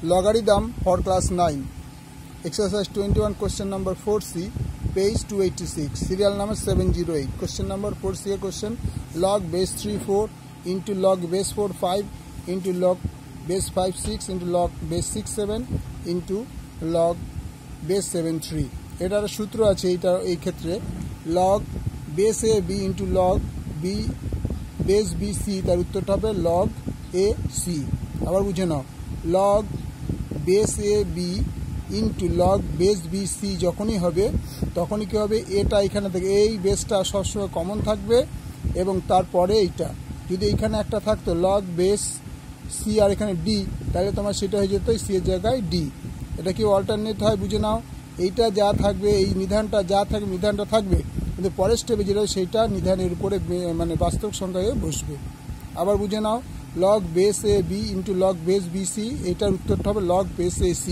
Logarithm for class 9. Exercise 21, question number 4C, page 286, serial number 708. Question number 4C question, log base 3 4 into log base 4 5 into log base 5 6 into log base 6 7 into log base 7 3. এটার সূত্র আছে এই ক্ষেত্রে log base a b into log b base b c তার উত্তরটা হবে log a c। আবার বুঝে নাও, log base a b into log base b c যখনই হবে তখনই কি হবে, এটা এখানে থেকে এই বেসটা সবসময় কমন থাকবে এবং তারপরে এইটা যদি এখানে একটা থাকতো log base c আর এখানে d, তাহলে তোমার সেটা হয়ে যেত c এর জায়গায় d। এটা কি অল্টারনেট হয়, বুঝে নাও। এইটা যা থাকবে, এই নিধানটা যা থাকবে নিধানটা থাকবে, কিন্তু পরের স্টেপে যেটা সেইটা নিধানের উপরে মানে বাস্তব সংখ্যা হয়ে বসবে। আবার বুঝে নাও, log base a b into log base b c, এটার উত্তরটা হবে log base a c।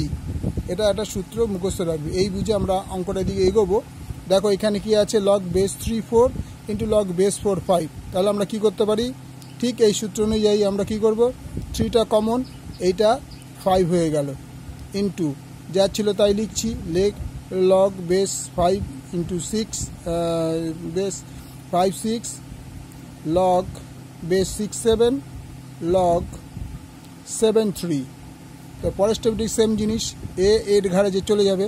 এটা একটা সূত্র মুখস্থ রাখবে। এই বুঝে আমরা অঙ্কটা দিকে এগোবো। দেখো এখানে কি আছে, log base 3 4 into log base 4 5। তাহলে আমরা কি করতে পারি, ঠিক এই সূত্র অনুযায়ী আমরা কি করব, 3টা কমন, এইটা 5 হয়ে গেল, ইন্টু যা ছিল তাই লিখছি, log base 5 into 6 base 5 6 log base 6 7 log 7 3। তো পরের স্টেপটি সেম জিনিস, এর ঘাড়ে যে চলে যাবে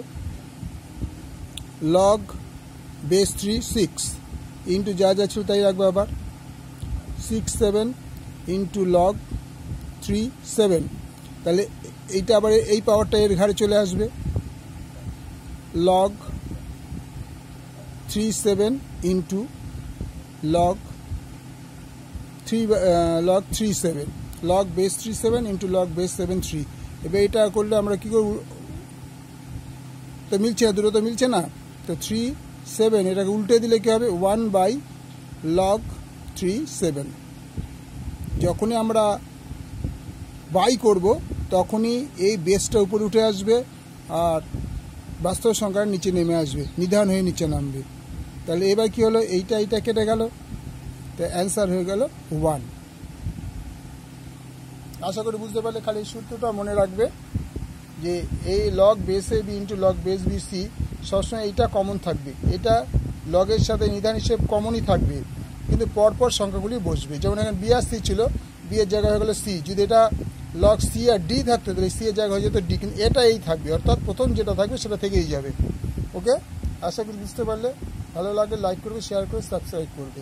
log base 3 6 ইন্টু যা যা ছিল তাই রাখবে, আবার 6 7 ইন্টু log 3 7। তাহলে এইটা আবার এই পাওয়ারটা এর ঘাড়ে চলে আসবে, log 3 7 into log 3 7 log base 3 7 into log base 7 3। এবার এটা করলে আমরা কি করব, তো মিলছে না, দুটো তো মিলছে না, তো 3 7 এটাকে উল্টে দিলে কি হবে 1/log 3 7। যখনই আমরা বাই করব তখনই এই বেসটা উপরে উঠে আসবে আর বাস্তব সংখ্যার নিচে নেমে আসবে, নিধান হয়ে নিচে নামবে। তাহলে এবার কি হলো, এইটা কেটে গেল, তো অ্যান্সার হয়ে গেল 1। আশা করি বুঝতে পারলে। খালি এই সূত্রটা মনে রাখবে যে এই log base a b into log base b c সবসময় এইটা কমন থাকবে, এটা লগের সাথে নিধান হিসেবে কমনই থাকবে, কিন্তু পরপর সংখ্যাগুলি বসবে। যেমন এখানে b আর c ছিল, b এর জায়গায় হয়ে গেল c। যদি এটা log c আর d থাকতো তাহলে c এর জায়গায় হয়ে যেত d, কিন্তু এটা এই থাকবে, অর্থাৎ প্রথম যেটা থাকবে সেটা থেকেই যাবে। ওকে, আশা করি বুঝতে পারলে। ভালো লাগে লাইক করবে, শেয়ার করে সাবস্ক্রাইব করবে।